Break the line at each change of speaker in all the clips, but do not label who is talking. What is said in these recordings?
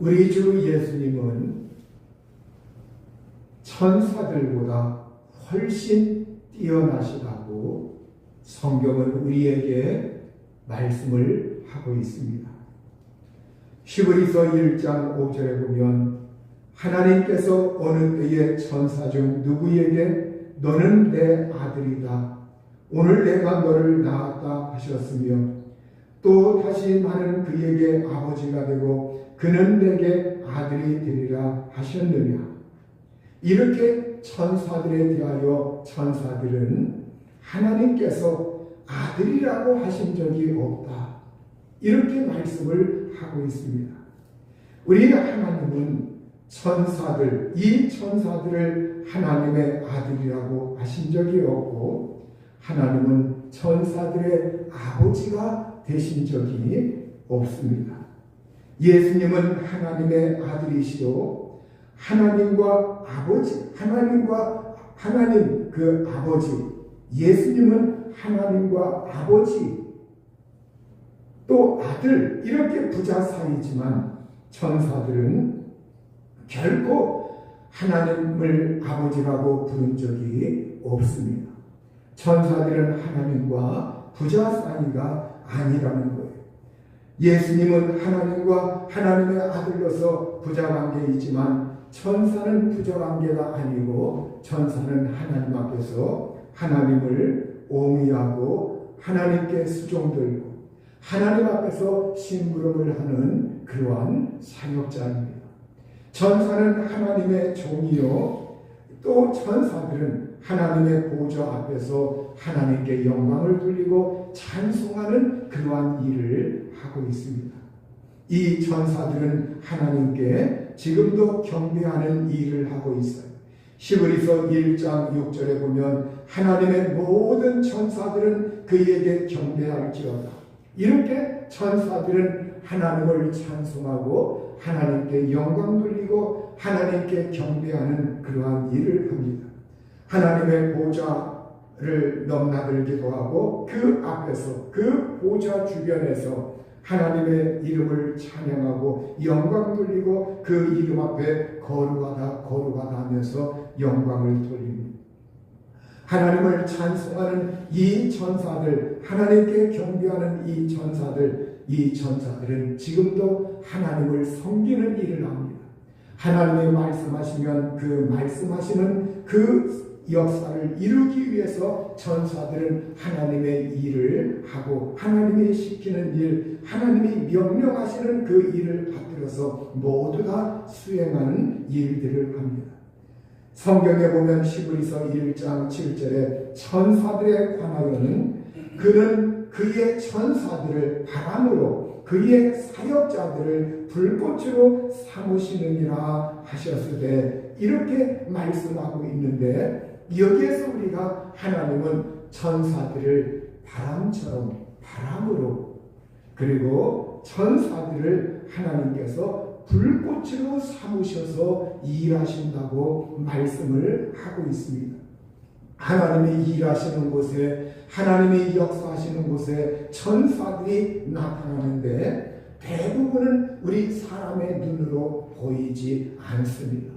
우리 주 예수님은 천사들보다 훨씬 뛰어나시다고 성경은 우리에게 말씀을 하고 있습니다. 히브리서 1장 5절에 보면 하나님께서 어느 때에 천사 중 누구에게 너는 내 아들이다, 오늘 내가 너를 낳았다 하셨으며, 또 다시 나는 그에게 아버지가 되고 그는 내게 아들이 되리라 하셨느냐. 이렇게 천사들에 대하여 천사들은 하나님께서 아들이라고 하신 적이 없다, 이렇게 말씀을 하고 있습니다. 우리 하나님은 천사들, 이 천사들을 하나님의 아들이라고 하신 적이 없고, 하나님은 천사들의 아버지가 되신 적이 없습니다. 예수님은 하나님의 아들이시요 하나님과 하나님 그 아버지, 예수님은 하나님과 아버지 또 아들, 이렇게 부자 사이지만 천사들은 결코 하나님을 아버지라고 부른 적이 없습니다. 천사들은 하나님과 부자 사이가 아니라는 거예요. 예수님은 하나님과 하나님의 아들로서 부자 관계이지만 천사는 부자 관계가 아니고, 천사는 하나님 앞에서 하나님을 옹의하고 하나님께 수종들고 하나님 앞에서 심부름을 하는 그러한 사역자입니다. 천사는 하나님의 종이요, 또 천사들은 하나님의 보좌 앞에서 하나님께 영광을 돌리고 찬송하는 그러한 일을 하고 있습니다. 이 천사들은 하나님께 지금도 경배하는 일을 하고 있어요. 히브리서 1장 6절에 보면 하나님의 모든 천사들은 그에게 경배할지어다. 이렇게 천사들은 하나님을 찬송하고 하나님께 영광 돌리고 하나님께 경배하는 그러한 일을 합니다. 하나님의 보좌를 넘나들기도 하고 그 앞에서, 그 보좌 주변에서 하나님의 이름을 찬양하고 영광 돌리고 그 이름 앞에 거룩하다 하면서 영광을 돌립니다. 하나님을 찬송하는 이 천사들, 하나님께 경배하는 이 천사들은 지금도 하나님을 섬기는 일을 합니다. 하나님이 말씀하시면 그 말씀하시는 그 역사를 이루기 위해서 천사들은 하나님의 일을 하고, 하나님이 시키는 일, 하나님이 명령하시는 그 일을 받들어서 모두 다 수행하는 일들을 합니다. 성경에 보면 히브리서 1장 7절에 천사들에 관하여는 그는 그의 천사들을 바람으로 그의 사역자들을 불꽃으로 삼으시느니라 하셨으되, 이렇게 말씀하고 있는데, 여기에서 우리가 하나님은 천사들을 바람으로, 그리고 천사들을 하나님께서 불꽃으로 삼으셔서 일하신다고 말씀을 하고 있습니다. 하나님이 일하시는 곳에, 하나님이 역사하시는 곳에 천사들이 나타나는데 대부분은 우리 사람의 눈으로 보이지 않습니다.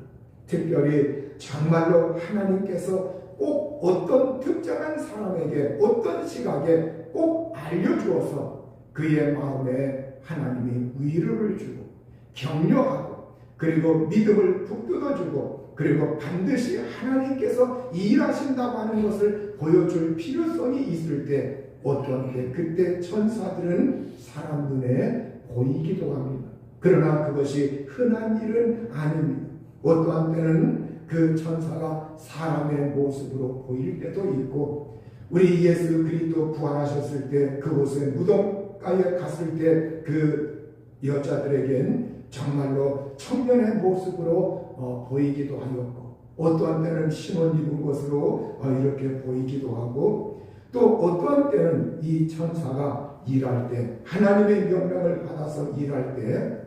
특별히 정말로 하나님께서 꼭 어떤 특정한 사람에게 어떤 시각에 꼭 알려주어서 그의 마음에 하나님이 위로를 주고 격려하고, 그리고 믿음을 북돋아주고, 그리고 반드시 하나님께서 일하신다고 하는 것을 보여줄 필요성이 있을 때, 어떤 때 그때 천사들은 사람 눈에 보이기도 합니다. 그러나 그것이 흔한 일은 아닙니다. 어떠한 때는 그 천사가 사람의 모습으로 보일 때도 있고, 우리 예수 그리스도 부활하셨을 때 그곳에 무덤가에 갔을 때 그 여자들에겐 정말로 청년의 모습으로 보이기도 하였고, 어떠한 때는 신혼 입은 것으로 이렇게 보이기도 하고, 또 어떠한 때는 이 천사가 일할 때, 하나님의 명령을 받아서 일할 때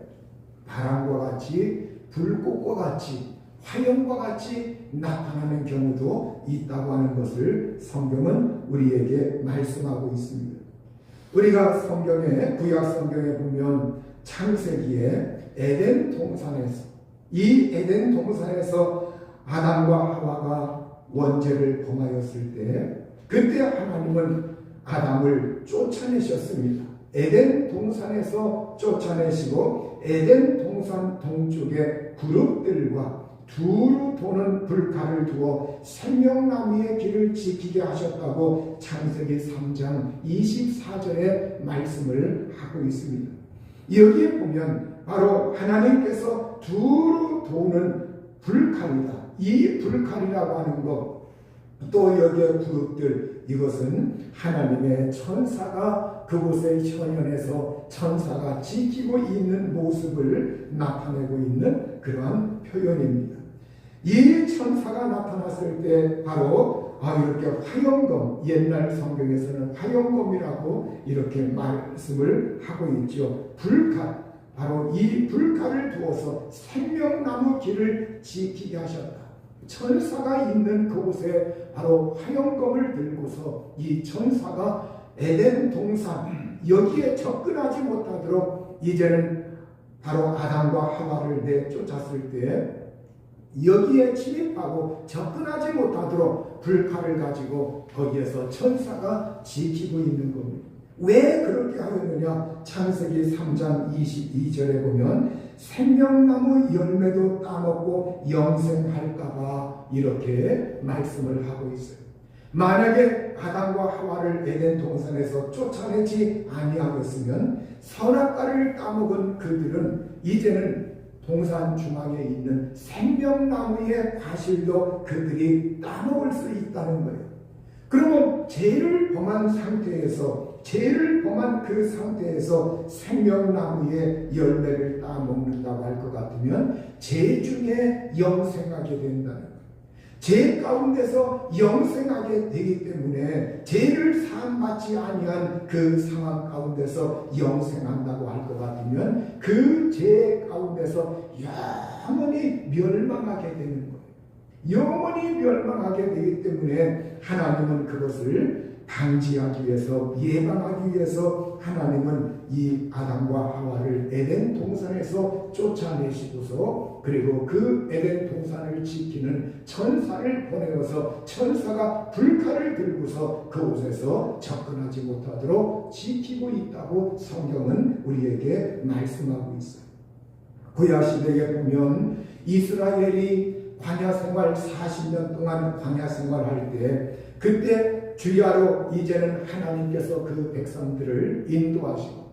바람과 같이, 불꽃과 같이, 화염과 같이 나타나는 경우도 있다고 하는 것을 성경은 우리에게 말씀하고 있습니다. 우리가 성경에, 구약 성경에 보면 창세기에 에덴 동산에서, 이 에덴 동산에서 아담과 하와가 원죄를 범하였을 때, 그때 하나님은 아담을 쫓아내셨습니다. 에덴 동산에서 쫓아내시고 에덴 동산 동쪽에 그룹들과 두루 도는 불칼을 두어 생명나무의 길을 지키게 하셨다고 창세기 3장 24절에 말씀을 하고 있습니다. 여기에 보면 바로 하나님께서 두루 도는 불칼이다. 이 불칼이라고 하는 것, 또 여기에 그룹들, 이것은 하나님의 천사가 그곳에 현현해서 천사가 지키고 있는 모습을 나타내고 있는 그러한 표현입니다. 이 천사가 나타났을 때 바로 이렇게 화영검, 옛날 성경에서는 화영검이라고 이렇게 말씀을 하고 있죠. 불칼, 바로 이 불칼을 두어서 생명나무 길을 지키게 하셨다. 천사가 있는 그곳에 바로 화영검을 들고서 이 천사가 에덴 동산, 여기에 접근하지 못하도록 이제는 바로 아담과 하와를 내쫓았을 때 여기에 침입하고 접근하지 못하도록 불칼을 가지고 거기에서 천사가 지키고 있는 겁니다. 왜 그렇게 하였느냐? 창세기 3장 22절에 보면 생명나무 열매도 따먹고 영생할까봐 이렇게 말씀을 하고 있어요. 만약에 아담과 하와를 에덴 동산에서 쫓아내지 아니하였으면 선악과를 따먹은 그들은 이제는 동산 중앙에 있는 생명나무의 과실도 그들이 따먹을 수 있다는 거예요. 그러면 죄를 범한 상태에서, 죄를 범한 그 상태에서 생명나무의 열매를 따먹는다고 할 것 같으면 죄 중에 영생하게 된다는 거예요. 죄 가운데서 영생하게 되기 때문에 죄를 사함받지 아니한 그 상황 가운데서 영생한다고 할 것 같으면 그 죄 가운데서 영원히 멸망하게 되는 거예요. 영원히 멸망하게 되기 때문에 하나님은 그것을 방지하기 위해서, 예방하기 위해서 하나님은 이 아담과 하와를 에덴 동산에서 쫓아내시고서, 그리고 그 에덴 동산을 지키는 천사를 보내어서 천사가 불칼을 들고서 그곳에서 접근하지 못하도록 지키고 있다고 성경은 우리에게 말씀하고 있어요. 구약시대에 보면 이스라엘이 광야 생활 40년 동안 광야 생활할 때, 그때 주야로 이제는 하나님께서 그 백성들을 인도하시고,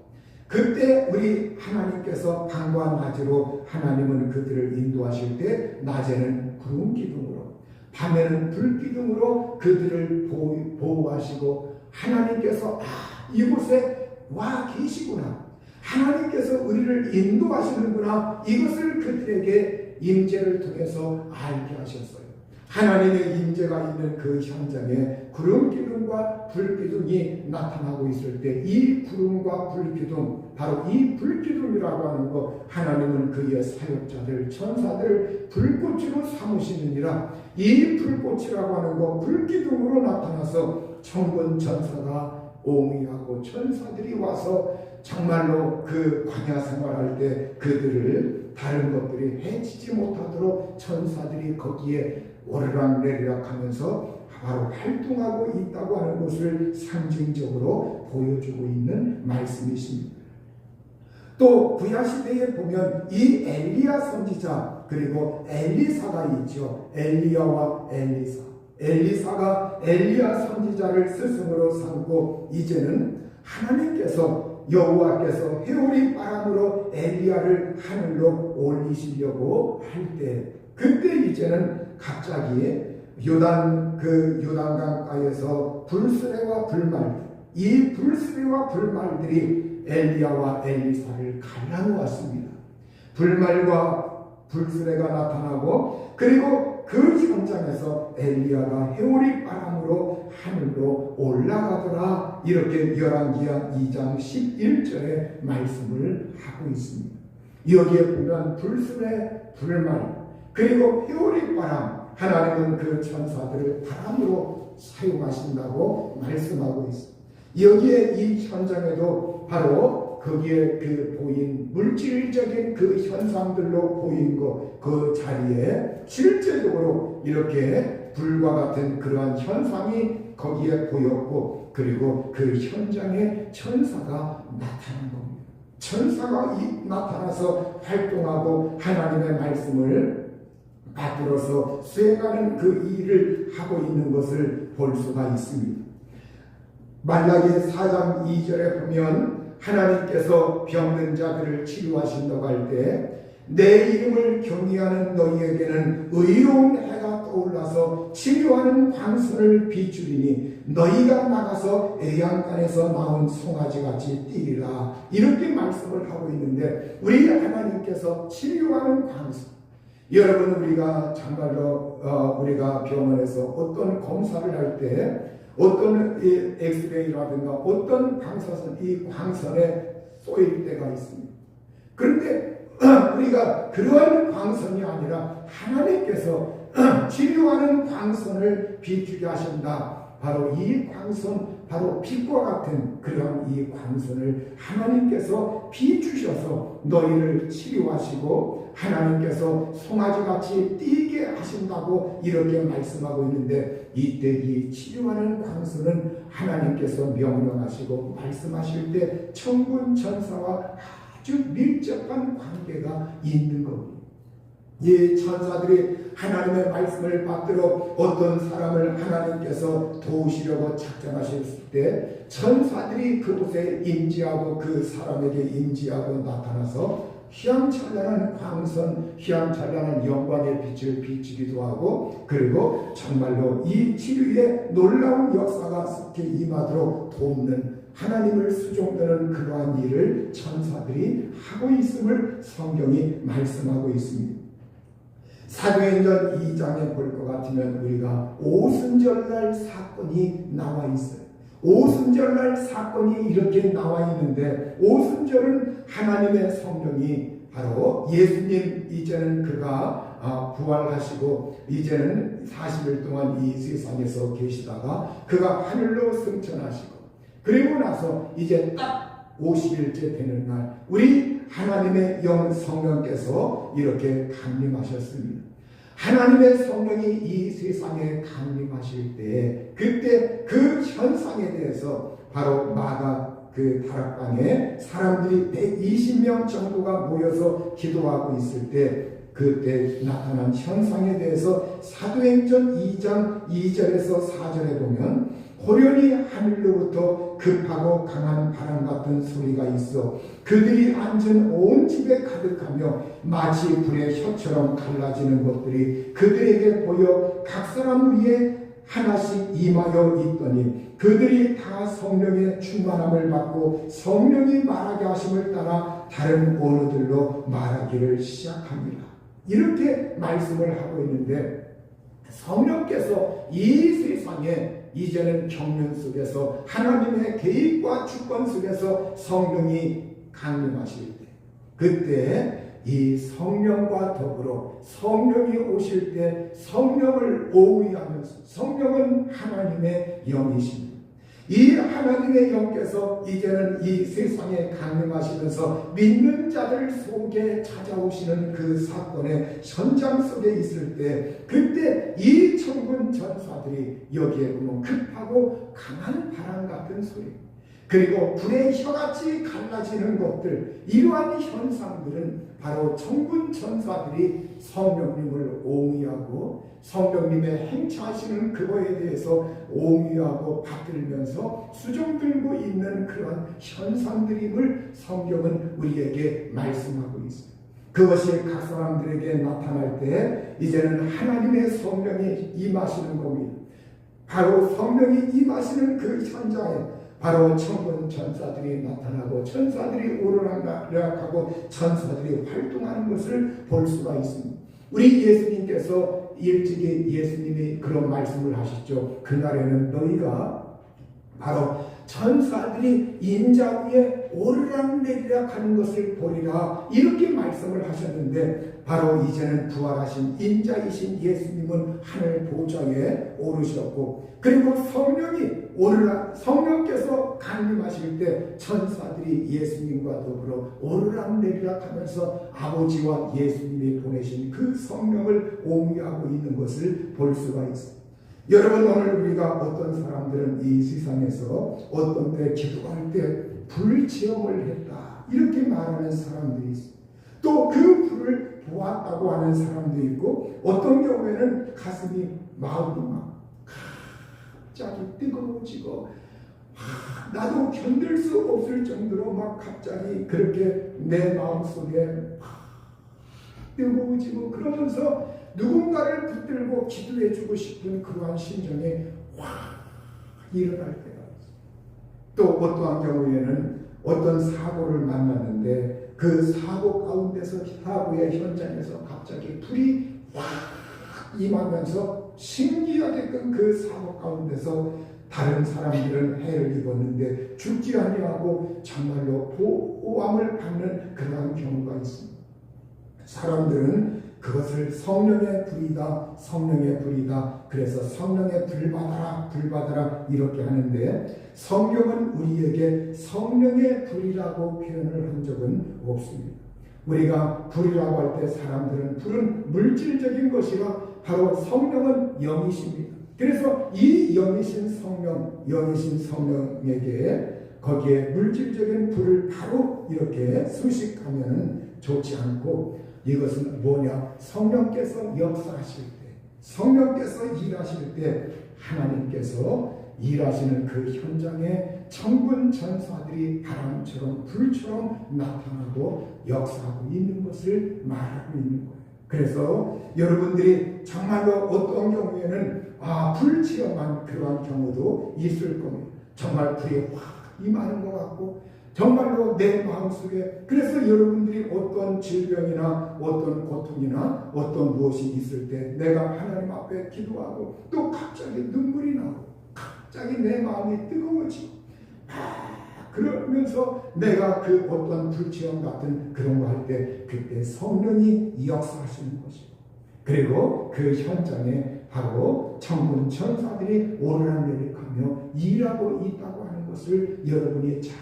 그때 우리 하나님께서 밤과 낮으로 하나님은 그들을 인도하실 때 낮에는 구름 기둥으로, 밤에는 불 기둥으로 그들을 보호하시고, 하나님께서 이곳에 와 계시구나, 하나님께서 우리를 인도하시는구나, 이것을 그들에게 임재를 통해서 알게 하셨어요. 하나님의 임재가 있는 그 현장에 구름 기둥과 불 기둥이 나타나고 있을 때, 이 구름과 불 기둥, 바로 이 불 기둥이라고 하는 것, 하나님은 그의 사역자들, 천사들을 불꽃으로 삼으시느니라. 이 불꽃이라고 하는 것, 불 기둥으로 나타나서 천군 천사가 옹이하고 천사들이 와서 정말로 그 광야 생활할 때 그들을 다른 것들이 해치지 못하도록 천사들이 거기에 오르락내리락 하면서 바로 활동하고 있다고 하는 것을 상징적으로 보여주고 있는 말씀이십니다. 또 구약시대에 보면 이 엘리야 선지자, 그리고 엘리사가 있죠. 엘리야와 엘리사. 엘리사가 엘리야 선지자를 스승으로 삼고, 이제는 하나님께서, 여호와께서 해오리 바람으로 엘리야를 하늘로 올리시려고 할 때, 그때 이제는 갑자기 요단강가에서 불수레와 불말, 이 불수레와 불말들이 엘리야와 엘리사를 갈라놓았습니다. 불말과 불수레가 나타나고, 그리고 그 현장에서 엘리야가 해오리 바람으로 하늘로 올라가더라, 이렇게 열왕기하 2장 11절에 말씀을 하고 있습니다. 여기에 보면 불수레, 불말, 그리고 해오리 바람, 하나님은 그 천사들을 바람으로 사용하신다고 말씀하고 있습니다. 여기에 이 현장에도 바로 거기에 그 보인 물질적인 그 현상들로 보인 그 자리에 실제적으로 이렇게 불과 같은 그러한 현상이 거기에 보였고, 그리고 그 현장에 천사가 나타난 겁니다. 천사가 나타나서 활동하고 하나님의 말씀을 받들어서 수행하는 그 일을 하고 있는 것을 볼 수가 있습니다. 말라기 4장 2절에 보면 하나님께서 병든 자들을 치료하신다고 할 때 내 이름을 경외하는 너희에게는 의로운 해가 떠올라서 치료하는 광선을 비추리니 너희가 나가서 애양간에서 나온 송아지같이 뛰리라, 이렇게 말씀을 하고 있는데, 우리 하나님께서 치료하는 광선, 여러분 우리가 정말로 우리가 병원에서 어떤 검사를 할 때 어떤 엑스레이라든가 어떤 방사선, 이 광선에 쏘일 때가 있습니다. 그런데 우리가 그러한 광선이 아니라 하나님께서 치료하는 광선을 비추게 하신다. 바로 이 광선, 바로 빛과 같은 그런 이 광선을 하나님께서 비추셔서 너희를 치료하시고 하나님께서 송아지같이 뛰게 하신다고 이렇게 말씀하고 있는데, 이때 이 치료하는 광선은 하나님께서 명령하시고 말씀하실 때 천군 천사와 아주 밀접한 관계가 있는 겁니다. 이 천사들이 하나님의 말씀을 받들어 어떤 사람을 하나님께서 도우시려고 작정하셨을 때 천사들이 그곳에 임재하고 그 사람에게 임재하고 나타나서 휘황찬란한 광선, 휘황찬란한 영광의 빛을 비추기도 하고, 그리고 정말로 이 치료에 놀라운 역사가 속히 임하도록 돕는, 하나님을 수종드는 그러한 일을 천사들이 하고 있음을 성경이 말씀하고 있습니다. 사도행전 2장에 볼 것 같으면 우리가 오순절날 사건이 나와 있어요. 오순절날 사건이 이렇게 나와 있는데, 오순절은 하나님의 성령이 바로 예수님, 이제는 그가 부활하시고 이제는 40일 동안 이 세상에서 계시다가 그가 하늘로 승천하시고, 그리고 나서 이제 딱 50일째 되는 날 우리 하나님의 영 성령께서 이렇게 강림하셨습니다. 하나님의 성령이 이 세상에 강림하실 때, 그때 그 현상에 대해서 바로 마가 그 다락방에 사람들이 120명 정도가 모여서 기도하고 있을 때, 그때 나타난 현상에 대해서 사도행전 2장 2절에서 4절에 보면 호련히 하늘로부터 급하고 강한 바람 같은 소리가 있어 그들이 앉은 온 집에 가득하며 마치 불의 혀처럼 갈라지는 것들이 그들에게 보여 각 사람 위에 하나씩 임하여 있더니 그들이 다 성령의 충만함을 받고 성령이 말하게 하심을 따라 다른 언어들로 말하기를 시작합니다. 이렇게 말씀을 하고 있는데, 성령께서 이 세상에 이제는 경륜 속에서 하나님의 계획과 주권 속에서 성령이 강림하실 때, 그때 이 성령과 더불어 성령이 오실 때 성령을 오의하면서, 성령은 하나님의 영이십니다. 이 하나님의 영께서 이제는 이 세상에 강림하시면서 믿는 자들 속에 찾아오시는 그 사건의 현장 속에 있을 때, 그때 이 천군 천사들이 여기에 보면 급하고 강한 바람 같은 소리, 그리고 불의 혀같이 갈라지는 것들, 이러한 현상들은 바로 천군 천사들이 성령님을 옹의하고 성령님의 행차하시는 그거에 대해서 옹의하고 받들면서 수종들고 있는 그런 현상들임을 성경은 우리에게 말씀하고 있습니다. 그것이 각 사람들에게 나타날 때 이제는 하나님의 성령이 임하시는 겁니다. 바로 성령이 임하시는 그 현장에 바로 천군 천사들이 나타나고 천사들이 오르락내락하고 천사들이 활동하는 것을 볼 수가 있습니다. 우리 예수님께서 일찍이 예수님이 그런 말씀을 하셨죠. 그날에는 너희가 바로 천사들이 인자 위에 오르락내리락 하는 것을 보리라 이렇게 말씀을 하셨는데 바로 이제는 부활하신 인자이신 예수님은 하늘 보좌에 오르셨고 그리고 성령께서 강림하실 때 천사들이 예수님과 더불어 오르락내리락 하면서 아버지와 예수님이 보내신 그 성령을 옹유하고 있는 것을 볼 수가 있습니다. 여러분 오늘 우리가 어떤 사람들은 이 세상에서 어떤 때 기도할 때 불체험을 했다 이렇게 말하는 사람들이 있습니다. 또 그 불을 보았다고 하는 사람도 있고 어떤 경우에는 마음이 막 갑자기 뜨거워지고 나도 견딜 수 없을 정도로 막 갑자기 그렇게 내 마음속에 뜨거워지고 그러면서 누군가를 붙들고 기도해주고 싶은 그러한 심정이 확 일어날 때가 있어요. 또 어떠한 경우에는 어떤 사고를 만났는데 그 사고 가운데서 사고의 현장에서 갑자기 불이 확 임하면서 신기하게끔 그 사고 가운데서 다른 사람들은 해를 입었는데 죽지 아니하고 정말로 보호함을 받는 그러한 경우가 있습니다. 사람들은 그것을 성령의 불이다, 성령의 불이다. 그래서 성령의 불 받아라 이렇게 하는데 성경은 우리에게 성령의 불이라고 표현을 한 적은 없습니다. 우리가 불이라고 할 때 사람들은 불은 물질적인 것이라 바로 성령은 영이십니다. 그래서 이 영이신 성령에게 거기에 물질적인 불을 바로 이렇게 수식하면 좋지 않고 이것은 뭐냐? 성령께서 역사하실 때, 성령께서 일하실 때 하나님께서 일하시는 그 현장에 천군 천사들이 바람처럼 불처럼 나타나고 역사하고 있는 것을 말하고 있는 거예요. 그래서 여러분들이 정말로 어떤 경우에는 불체험한 그러한 경우도 있을 겁니다. 정말 불이 확 임하는 것 같고 정말로 내 마음속에 그래서 여러분들이 어떤 질병이나 어떤 고통이나 어떤 무엇이 있을 때 내가 하나님 앞에 기도하고 또 갑자기 눈물이 나고 갑자기 내 마음이 뜨거워지고 그러면서 내가 그 어떤 불체험 같은 그런 거 할 때 그때 성령이 역사하시는 것이고 그리고 그 현장에 바로 천군 천사들이 오르락내리락하며 일하고 있다고 하는 것을 여러분이 잘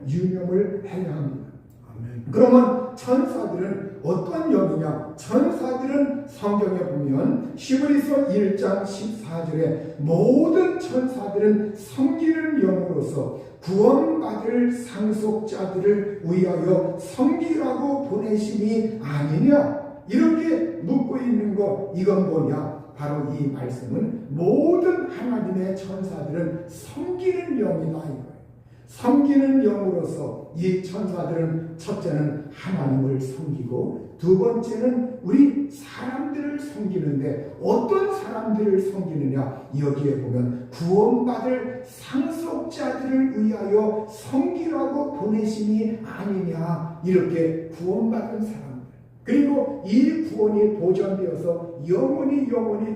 유념을 해야 합니다. 아멘. 그러면 천사들은 어떤 영이냐? 천사들은 성경에 보면 히브리서 1장 14절에 모든 천사들은 섬기는 영으로서 구원받을 상속자들을 위하여 섬기라고 보내심이 아니냐? 이렇게 묻고 있는 거 이건 뭐냐? 바로 이 말씀은 모든 하나님의 천사들은 섬기는 영이다 이거예요. 섬기는 영으로서 이 천사들은 첫째는 하나님을 섬기고 두 번째는 우리 사람들을 섬기는데 어떤 사람들을 섬기느냐 여기에 보면 구원받을 상속자들을 위하여 섬기라고 보내심이 아니냐 이렇게 구원받은 사람들 그리고 이 구원이 보존되어서 영원히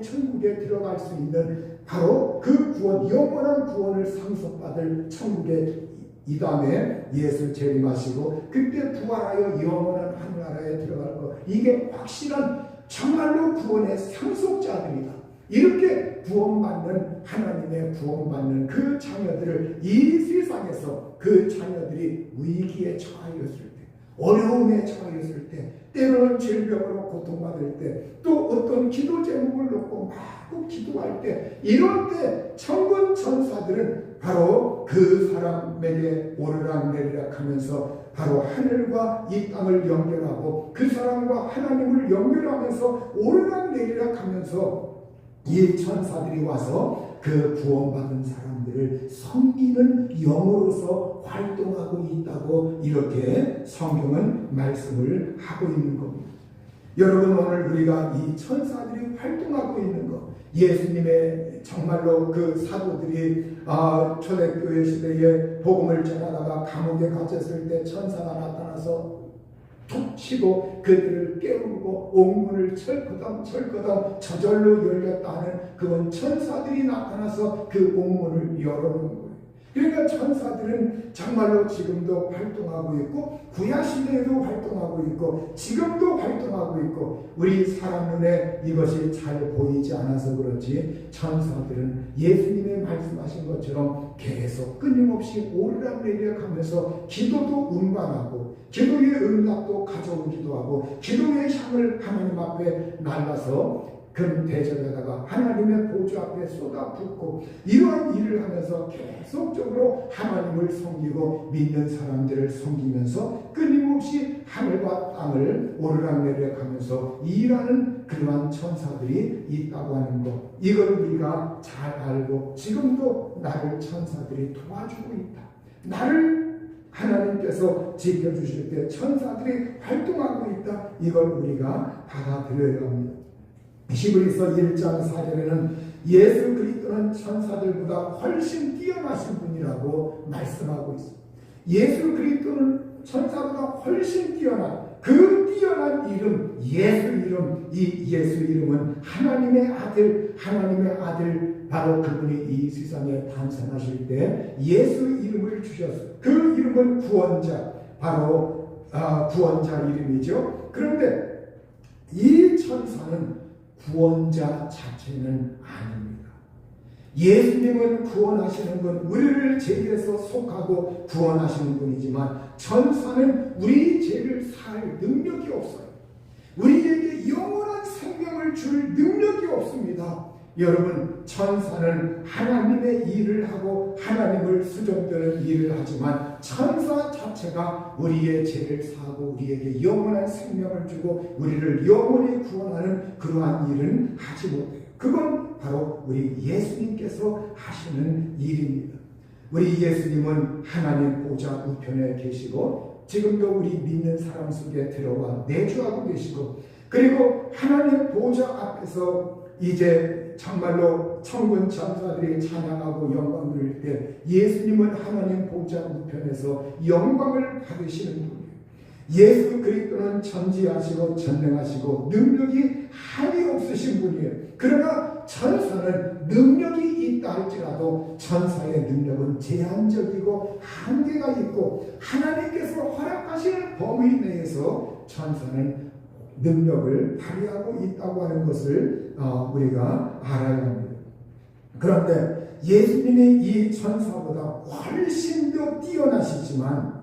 천국에 들어갈 수 있는 바로 그 구원 영원한 구원을 상속받을 천국에 이 다음에 예수 재림하시고 그때 부활하여 영원한 하늘나라에 들어갈 것 이게 확실한 정말로 구원의 상속자들이다. 이렇게 구원받는 하나님의 구원받는 그 자녀들을 이 세상에서 그 자녀들이 위기에 처하였을 때 어려움에 처하였을 때 때로는 질병으로 고통받을 때 또 어떤 기도 제목을 놓고 막 기도할 때 이럴 때 천군 천사들은 바로 그 사람에게 오르락내리락 하면서 바로 하늘과 이 땅을 연결하고 그 사람과 하나님을 연결하면서 오르락내리락 하면서 이 천사들이 와서 그 구원받은 사람들을 섬기는 영으로서 활동하고 있다고 이렇게 성경은 말씀을 하고 있는 겁니다. 여러분 오늘 우리가 이 천사들이 활동하고 있는 것 예수님의 정말로 그 사도들이 초대교회 시대에 복음을 전하다가 감옥에 갇혔을 때 천사가 나타나서 툭 치고 그들을 깨우고 옥문을 철거덩 저절로 열렸다는 그건 천사들이 나타나서 그 옥문을 열어놓은 거예요. 그러니까 천사들은 정말로 지금도 활동하고 있고 구약시대에도 활동하고 있고 지금도 활동하고 있고 우리 사람 눈에 이것이 잘 보이지 않아서 그렇지 천사들은 예수님의 말씀하신 것처럼 계속 끊임없이 오르락내리락 하면서 기도도 운반하고 기도의 응답도 가져오기도 하고 기도의 향을 하나님 앞에 날라서 금대접에다가 하나님의 보좌 앞에 쏟아붓고 이러한 일을 하면서 계속적으로 하나님을 섬기고 믿는 사람들을 섬기면서 끊임없이 하늘과 땅을 오르락내리락 하면서 일하는 그러한 천사들이 있다고 하는 것, 이걸 우리가 잘 알고 지금도 나를 천사들이 도와주고 있다, 나를 하나님께서 지켜주실 때 천사들이 활동하고 있다, 이걸 우리가 받아들여야 합니다. 히브리서 1장 4절에는 예수 그리스도는 천사들보다 훨씬 뛰어나신 분이라고 말씀하고 있습니다. 예수 그리스도는 천사보다 훨씬 뛰어난 그 뛰어난 이름, 예수 이름, 이 예수 이름은 하나님의 아들 바로 그분이 이 세상에 탄생하실 때 예수 이름을 주셨어요. 그 이름은 구원자, 바로 구원자 이름이죠. 그런데 이 천사는 구원자 자체는 아닙니다. 예수님은 구원하시는 분, 우리를 죄에서 속하고 구원하시는 분이지만 천사는 우리 죄를 살 능력이 없어요. 우리에게 영원한 생명을 줄 능력이 없습니다. 여러분, 천사는 하나님의 일을 하고 하나님을 수정되는 일을 하지만 천사 자체가 우리의 죄를 사고 우리에게 영원한 생명을 주고 우리를 영원히 구원하는 그러한 일은 하지 못해요. 그건 바로 우리 예수님께서 하시는 일입니다. 우리 예수님은 하나님 보좌 우편에 계시고 지금도 우리 믿는 사람 속에 들어와 내주하고 계시고, 그리고 하나님 보좌 앞에서 이제 정말로 천군 천사들이 찬양하고 영광 누릴 때 예수님은 하나님 보좌 우편에서 영광을 받으시는 분이에요. 예수 그리스도는 전지하시고 전능하시고 능력이 한이 없으신 분이에요. 그러나 천사는 능력이 있다 할지라도 천사의 능력은 제한적이고 한계가 있고 하나님께서 허락하시는 범위 내에서 천사는 능력을 발휘하고 있다고 하는 것을 우리가 알아야 합니다. 그런데 예수님이 이 천사보다 훨씬 더 뛰어나시지만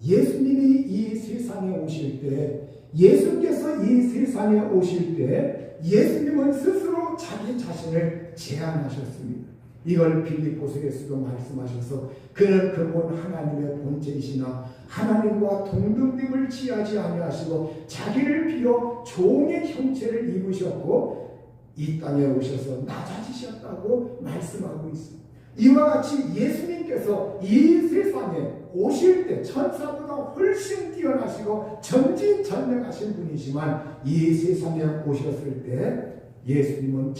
예수님이 이 세상에 오실 때, 예수께서 이 세상에 오실 때 예수님은 스스로 자기 자신을 제한하셨습니다. 이걸 빌립보서에서도 말씀하셔서 그는 근본 하나님의 본체이시나 하나님과 동등됨을 취하지 아니하시고 자기를 비워 종의 형체를 입으셨고 이 땅에 오셔서 낮아지셨다고 말씀하고 있습니다. 이와 같이 예수님께서 이 세상에 오실 때 천사보다 훨씬 뛰어나시고 전지전능하신 분이지만 이 세상에 오셨을 때 예수님은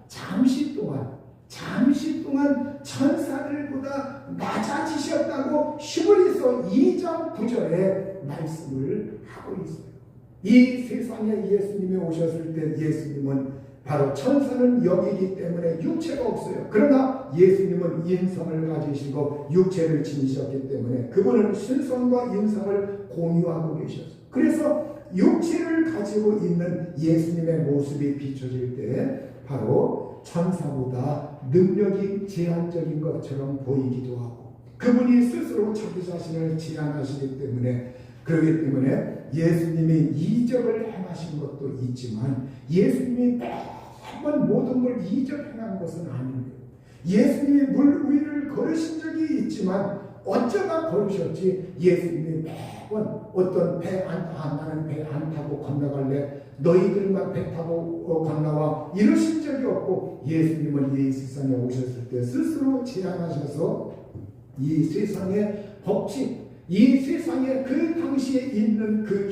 잠시 동안 천사들보다 낮아지셨다고 히브리서 2장 9절에 말씀을 하고 있어요. 이 세상에 예수님이 오셨을 때 예수님은 바로 천사는 영이기 때문에 육체가 없어요. 그러나 예수님은 인성을 가지시고 육체를 지니셨기 때문에 그분은 신성과 인성을 공유하고 계셨어요. 그래서 육체를 가지고 있는 예수님의 모습이 비춰질 때 바로 천사보다 능력이 제한적인 것처럼 보이기도 하고 그분이 스스로 자기 자신을 제한하시기 때문에, 그렇기 때문에 예수님이 이적을 행하신 것도 있지만 예수님이 매번 모든 걸 이적 행한 것은 아닙니다. 예수님이 물 위를 걸으신 적이 있지만 어쩌다 걸으셨지 예수님이 매번 어떤 나는 배 안 타고 건너갈래, 너희들만 배 타고 건너와 이러신 적이 없고 예수님은 이 세상에 오셨을 때 스스로 제안하셔서 이 세상의 법칙, 이 세상에 그 당시에 있는 그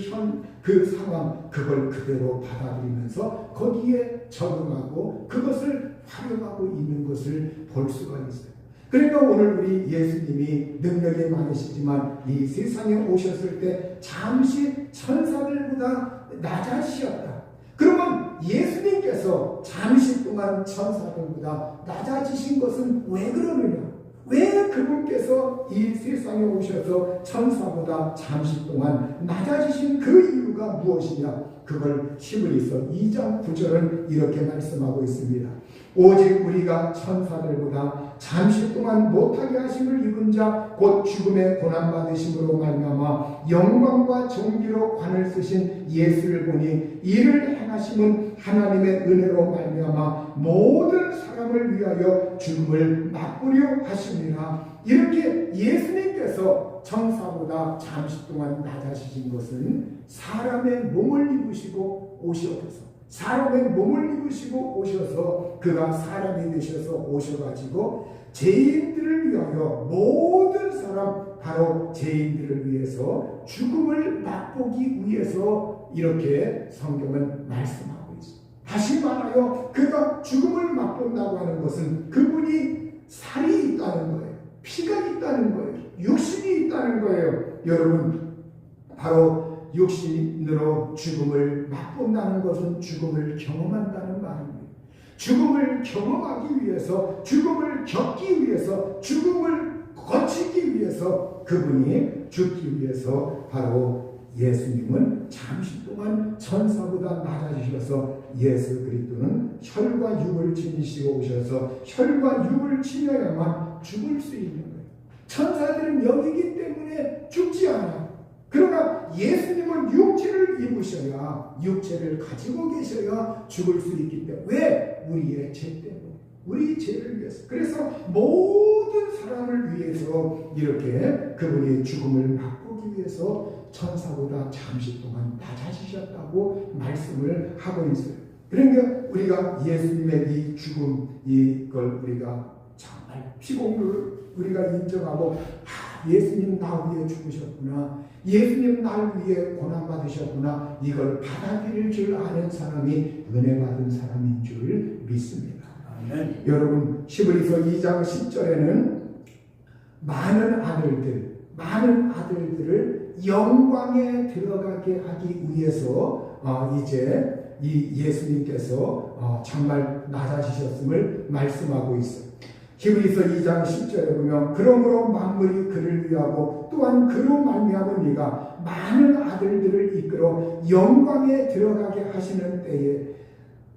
상황, 그걸 그대로 받아들이면서 거기에 적응하고 그것을 활용하고 있는 것을 볼 수가 있어요. 그러니까 오늘 우리 예수님이 능력이 많으시지만 이 세상에 오셨을 때 잠시 천사들보다 낮아지셨다. 그러면 예수님께서 잠시 동안 천사들보다 낮아지신 것은 왜 그러느냐? 왜 그분께서 이 세상에 오셔서 천사보다 잠시 동안 낮아지신 그 이유가 무엇이냐? 그걸 히브리서 2장 9절은 이렇게 말씀하고 있습니다. 오직 우리가 천사들보다 잠시 동안 못하게 하심을 입은 자 곧 죽음의 고난받으심으로 말미암아 영광과 존귀로 관을 쓰신 예수를 보니 이를 행하심은 하나님의 은혜로 말미암아 모든 사람을 위하여 죽음을 맛보려 하심이라. 이렇게 예수님께서 천사보다 잠시 동안 낮아지신 것은 사람의 몸을 입으시고 오셔서 사람의 몸을 입으시고 오셔서 그가 사람이 되셔서 오셔가지고 죄인들을 위하여 모든 사람 바로 죄인들을 위해서 죽음을 맛보기 위해서 이렇게 성경은 말씀하고 있습니다. 다시 말하여 그가 죽음을 맛본다고 하는 것은 그분이 살이 있다는 거예요. 피가 있다는 거예요. 육신이 있다는 거예요. 여러분, 바로 육신으로 죽음을 맛본다는 것은 죽음을 경험한다는 말입니다. 죽음을 경험하기 위해서, 죽음을 겪기 위해서, 죽음을 거치기 위해서 그분이 죽기 위해서 바로 예수님은 잠시 동안 천사보다 낮아지셔서 예수 그리스도는 혈과 육을 지니시고 오셔서 혈과 육을 지녀야만 죽을 수 있는 거예요. 천사들은 영이기 때문에 죽지 않아요. 그러나 예수님은 육체를 입으셔야, 육체를 가지고 계셔야 죽을 수 있기 때문에. 왜? 우리의 죄 때문에. 우리 죄를 위해서. 그래서 모든 사람을 위해서 이렇게 그분이 죽음을 맛보기 위해서 천사보다 잠시 동안 낮아지셨다고 말씀을 하고 있어요. 그러니까 우리가 예수님의 이 죽음, 이걸 우리가 정말 피공을 우리가 인정하고, 예수님 나 위해 죽으셨구나, 예수님 날 위해 고난받으셨구나, 이걸 받아들일 줄 아는 사람이 은혜 받은 사람인 줄 믿습니다. 아멘. 여러분, 히브리서 2장 10절에는 많은 아들들을 영광에 들어가게 하기 위해서 이제 이 예수님께서 정말 낮아지셨음을 말씀하고 있어요. 히브리서 2장 10절에 보면 그러므로 만물이 그를 위하고 또한 그로 말미암으니가 많은 아들들을 이끌어 영광에 들어가게 하시는 때에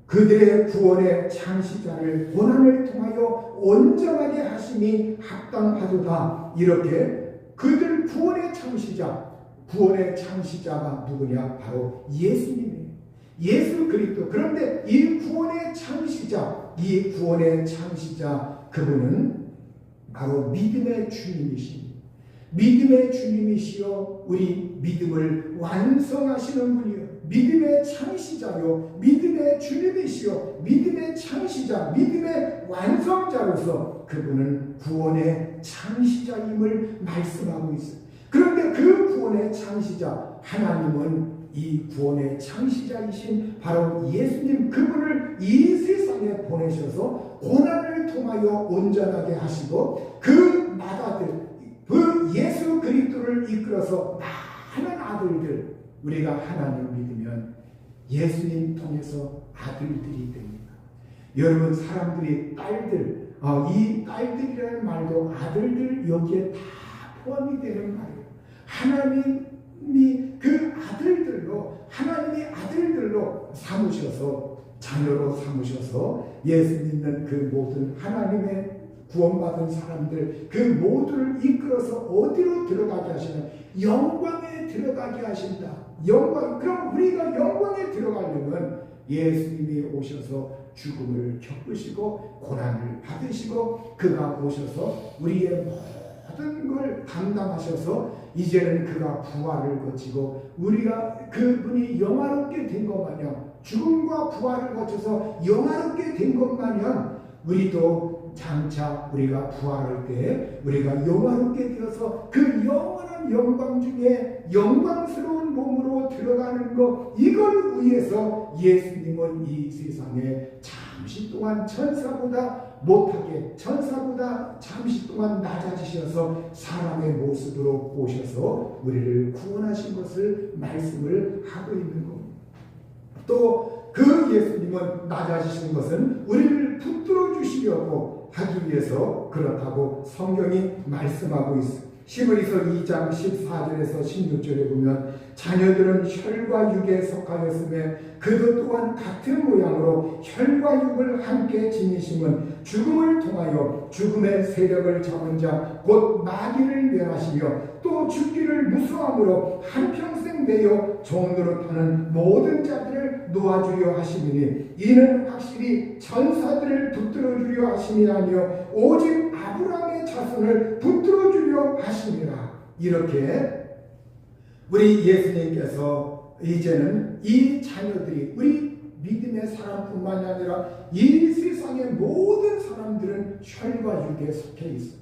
그들의 구원의 창시자를 고난을 통하여 온전하게 하심이 합당하도다. 이렇게 그들 구원의 창시자가 누구냐? 바로 예수님이에요. 예수 그리스도. 그런데 이 구원의 창시자, 그분은 바로 믿음의 주님이십니다. 믿음의 주님이시여 우리 믿음을 완성하시는 분이요, 믿음의 창시자요, 믿음의 주님이시여 믿음의 창시자, 믿음의 완성자로서 그분은 구원의 창시자임을 말씀하고 있어요. 그런데 그 구원의 창시자 하나님은 이 구원의 창시자이신 바로 예수님, 그분을 이 세상에 보내셔서 고난을 통하여 온전하게 하시고 그 예수 그리스도를 이끌어서 많은 아들들, 우리가 하나님 믿으면 예수님 통해서 아들들이 됩니다. 여러분, 사람들이 딸들, 이 딸들이라는 말도 아들들 여기에 다 포함이 되는 말이에요. 하나님이 그 하나님이 아들들로 삼으셔서, 자녀로 삼으셔서 예수 믿는 그 모든 하나님의 구원받은 사람들, 그 모두를 이끌어서 어디로 들어가게 하시나? 영광에 들어가게 하신다. 그럼 우리가 영광에 들어가려면 예수님이 오셔서 죽음을 겪으시고 고난을 받으시고 그가 오셔서 우리의 모든 걸 감당하셔서 이제는 그가 부활을 거치고 우리가 그분이 영화롭게 된 것 마냥, 죽음과 부활을 거쳐서 영화롭게 된 것 마냥 우리도 장차 우리가 부활할 때 우리가 영화롭게 되어서 그 영원한 영광 중에 영광스러운 몸으로 들어가는 것, 이걸 위해서 예수님은 이 세상에 잠시 동안 천사보다 잠시 동안 낮아지셔서 사람의 모습으로 오셔서 우리를 구원하신 것을 말씀을 하고 있는 겁니다. 또 그 예수님은 낮아지신 것은 우리를 붙들어 주시려고, 하기 위해서 그렇다고 성경이 말씀하고 있습니다. 히브리서 2장 14절에서 16절에 보면 자녀들은 혈과 육에 속하였으며 그도 또한 같은 모양으로 혈과 육을 함께 지니심은 죽음을 통하여 죽음의 세력을 잡은 자 곧 마귀를 멸하시며 또 죽기를 무수함으로 한평생 내어 종노릇하는 모든 자들을 놓아주려 하심이니 이는 확실히 천사들을 붙들어주려 하심이 아니요 오직 아브라함의 자손을 붙들어주려 하심이라. 이렇게 우리 예수님께서 이제는 이 자녀들이 우리 믿음의 사람뿐만이 아니라 이 세상의 모든 사람들은 혈과 육에 속해 있어요.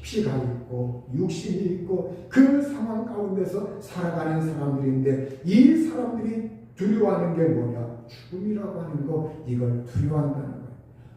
피가 있고 육신이 있고 그 상황 가운데서 살아가는 사람들인데 이 사람들이 두려워하는 게 뭐냐? 죽음이라고 하는 거, 이걸 두려워한다는 거예요.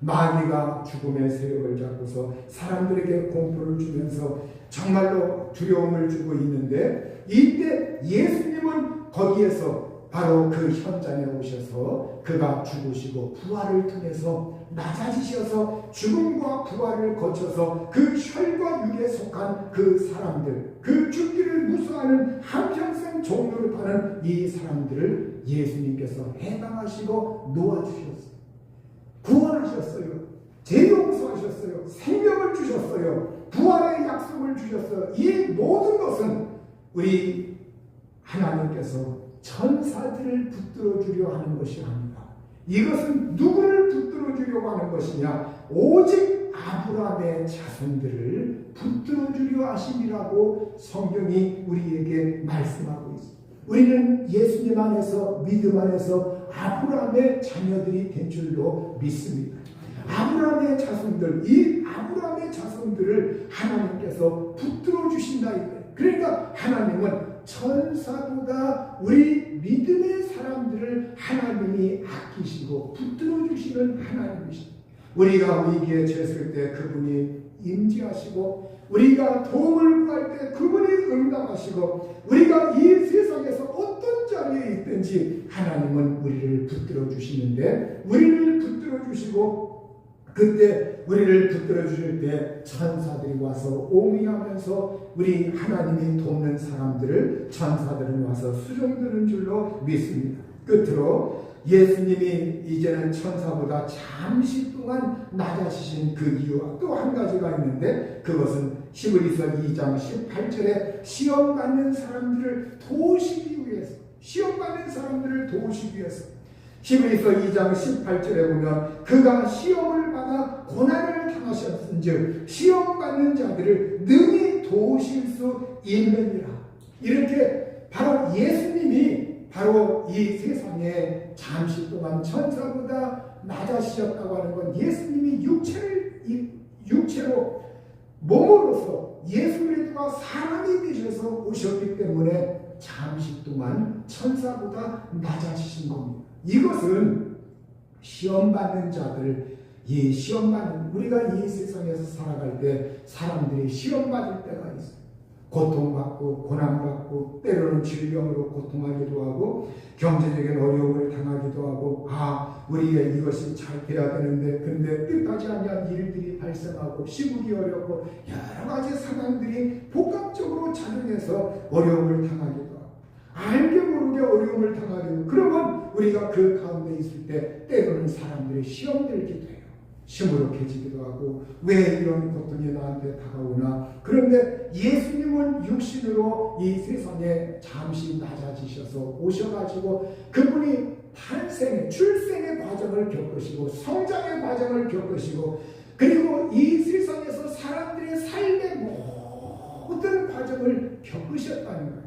마귀가 죽음의 세력을 잡고서 사람들에게 공포를 주면서 정말로 두려움을 주고 있는데 이때 예수님은 거기에서 바로 그 현장에 오셔서 그가 죽으시고 부활을 통해서 낮아지셔서 죽음과 부활을 거쳐서 그 혈과 육에 속한 그 사람들, 그 죽기를 무수하는 한평생 종노릇하는 이 사람들을 예수님께서 해당하시고 놓아주셨어요. 구원하셨어요. 죄 용서하셨어요. 생명을 주셨어요. 부활의 약속을 주셨어요. 이 모든 것은 우리 하나님께서 천사들을 붙들어 주려 하는 것이 아니다. 이것은 누구를 붙들어 주려고 하는 것이냐? 오직 아브라함의 자손들을 붙들어 주려 하심이라고 성경이 우리에게 말씀하고 있습니다. 우리는 예수님 안에서 믿음 안에서 아브라함의 자녀들이 된 줄로 믿습니다. 아브라함의 자손들, 이 아브라함의 자손들을 하나님께서 붙들어 주신다. 그러니까 하나님은 천사보다 우리 믿음의 사람들을 하나님이 아끼시고 붙들어 주시는 하나님이십니다. 우리가 위기에 처했을 때 그분이 임재하시고 우리가 도움을 구할 때 그분이 응답하시고 우리가 이 세상에서 어떤 자리에 있든지 하나님은 우리를 붙들어 주시는데 우리를 붙들어 주시고 그때 우리를 붙들어 주실 때 천사들이 와서 옹이하면서 우리 하나님이 돕는 사람들을 천사들은 와서 수종드는 줄로 믿습니다. 끝으로 예수님이 이제는 천사보다 잠시 동안 낮아지신 그 이유와 또 한 가지가 있는데 그것은 히브리서 2장 18절에 시험받는 사람들을 도우시기 위해서 시험받는 사람들을 도우시기 위해서 히브리서 2장 18절에 보면 그가 시험을 받아 고난을 당하셨은즉 시험받는 자들을 능히 도우실 수 있느니라. 이렇게 바로 예수님이 바로 이 세상에 잠시 동안 천사보다 낮아지셨다고 하는 건 예수님이 육체로 몸으로서 예수 그리스도가 사람이 되셔서 오셨기 때문에 잠시 동안 천사보다 낮아지신 겁니다. 이것은 시험받는 자들, 이 시험받는 우리가 이 세상에서 살아갈 때 사람들이 시험받을 때가 있어요. 고통받고 고난받고 때로는 질병으로 고통하기도 하고 경제적인 어려움을 당하기도 하고 우리의 이것이 잘 돼야 되는데 근데 뜻하지 않은 일들이 발생하고 시국이 어렵고 여러 가지 상황들이 복합적으로 작용해서 어려움을 당하기도 하고 알게 모르게 어려움을 당하기도 그러면 우리가 그 가운데 있을 때 때로는 사람들이 시험들기도 해요. 시무룩해지기도 하고 왜 이런 고통이 나한테 다가오나. 그런데 예수님은 육신으로 이 세상에 잠시 낮아지셔서 오셔가지고 그분이 출생의 과정을 겪으시고 성장의 과정을 겪으시고 그리고 이 세상에서 사람들의 삶의 모든 과정을 겪으셨다는 거예요.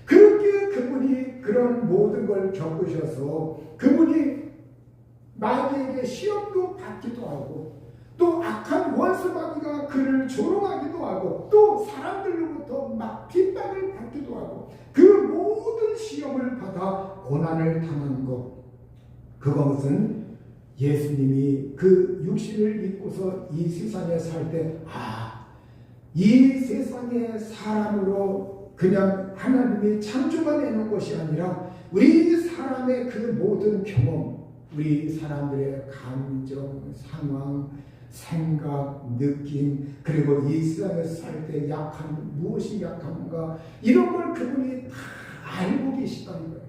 그렇게 그분이 그런 모든 걸 겪으셔서 그분이 마귀에게 시험도 받기도 하고 또 악한 원수 마귀가 그를 조롱하기도 하고 또 사람들로부터 막 핍박을 받기도 하고 그 모든 시험을 받아 고난을 당한 것, 그것은 예수님이 그 육신을 입고서 이 세상에 살 때 이 세상의 사람으로 그냥 하나님이 창조만 해놓은 것이 아니라 우리 사람의 그 모든 경험, 우리 사람들의 감정, 상황, 생각, 느낌, 그리고 이 세상에서 살 때 무엇이 약한가, 이런 걸 그분이 다 알고 계시다는 거예요.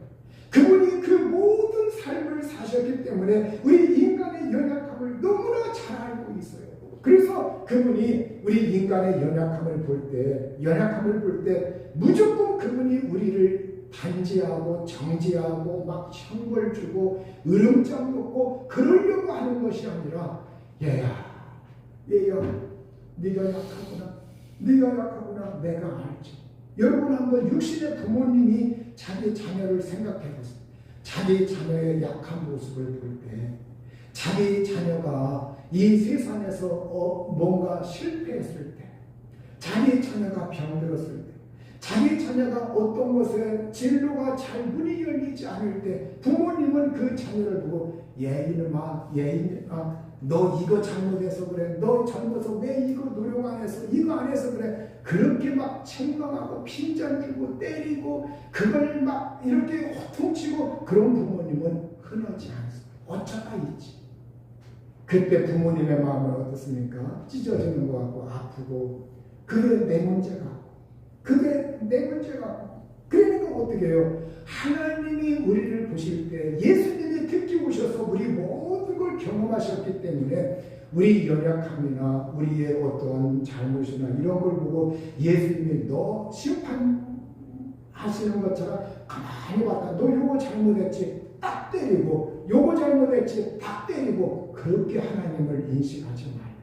그분이 그 모든 삶을 사셨기 때문에 우리 인간의 연약함을 너무나 잘 알고 있어요. 그래서 그분이 우리 인간의 연약함을 볼 때 무조건 그분이 우리를 단죄하고 정죄하고 막 형벌 주고 으름장 놓고 그러려고 하는 것이 아니라, 얘야 네가 약하구나 내가 알지. 여러분 한번 육신의 부모님이 자기 자녀를 생각해 보세요. 자기 자녀의 약한 모습을 볼 때, 자기 자녀가 이 세상에서 뭔가 실패했을 때, 자기 자녀가 병들었을 때, 자기 자녀가 어떤 것에 진로가 잘 문이 열리지 않을 때, 부모님은 그 자녀를 보고 예인아 너 이거 잘못해서 그래, 너 젊어서 왜 이거 노력 안 해서, 이거 안 해서 그래, 그렇게 막 책망하고 핀잔 주고 때리고 그걸 막 이렇게 호통치고, 그런 부모님은 흔하지 않습니다. 어쩌다 있지. 그때 부모님의 마음은 어떻습니까? 찢어지는 것 같고 아프고, 그게 내 문제가, 그러니까 어떻게 해요? 하나님이 우리를 보실 때, 예수님이 특히 오셔서 우리 모든 걸 경험하셨기 때문에 우리 연약함이나 우리의 어떠한 잘못이나 이런 걸 보고 예수님이 너 심판하시는 것처럼 가만히 봤다, 너 요거 잘못했지 딱 때리고, 요거 잘못했지 딱 때리고, 그렇게 하나님을 인식하지 마요.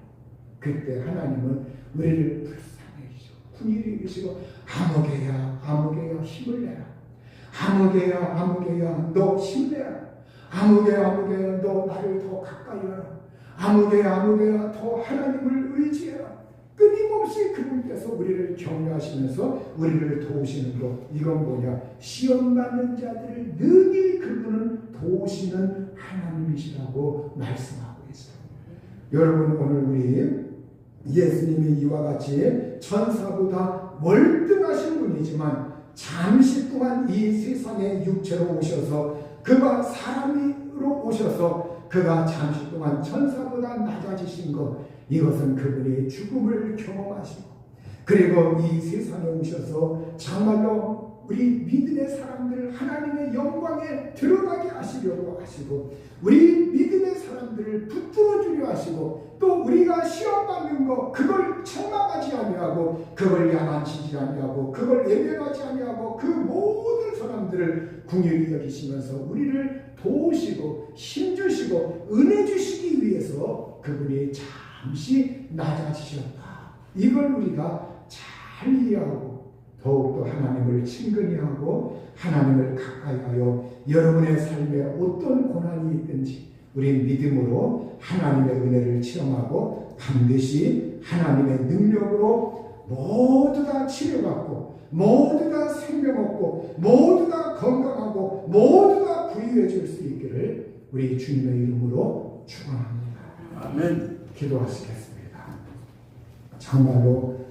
그때 하나님은 우리를 불쌍히 여기시고 긍휼히 여기시고, 아무개야 힘을 내라, 아무개야 너 힘내라, 아무개야 너 나를 더 가까이 하라, 아무개야 더 하나님을 의지해라. 끊임없이 그분께서 우리를 격려하시면서 우리를 도우시는 것, 이건 뭐냐? 시험받는 자들을 능히 그분은 도우시는 하나님이시라고 말씀하고 있어요. 여러분, 오늘 우리 예수님이 이와 같이 천사보다 월등하신 분이지만 잠시 동안 이 세상에 육체로 오셔서, 그가 사람으로 오셔서 그가 잠시 동안 천사보다 낮아지신 것, 이것은 그분이 죽음을 경험하시고, 그리고 이 세상에 오셔서 정말로 우리 믿음의 사람들을 하나님의 영광에 들어가게 하시려고 하시고, 우리 믿음의 사람들을 붙들어 주려 하시고, 또 우리가 시험받는 것, 그걸 책망하지 아니하고, 그걸 야만치지 아니하고, 그걸 예면하지 아니하고, 그 모든 사람들을 긍휼히 여기시면서 우리를 도우시고 힘주시고 은혜 주시기 위해서 그분이 잠시 낮아지셨다. 이걸 우리가 잘 이해하고 더욱더 하나님을 친근히 하고 하나님을 가까이 하여 여러분의 삶에 어떤 고난이 있든지 우리 믿음으로 하나님의 은혜를 체험하고 반드시 하나님의 능력으로 모두 다 치료받고, 모두 다 생명 얻고, 모두 다 건강하고, 모두 다 부유해 줄 수 있기를 우리 주님의 이름으로 축원합니다.
아멘.
기도하시겠습니다. 정말로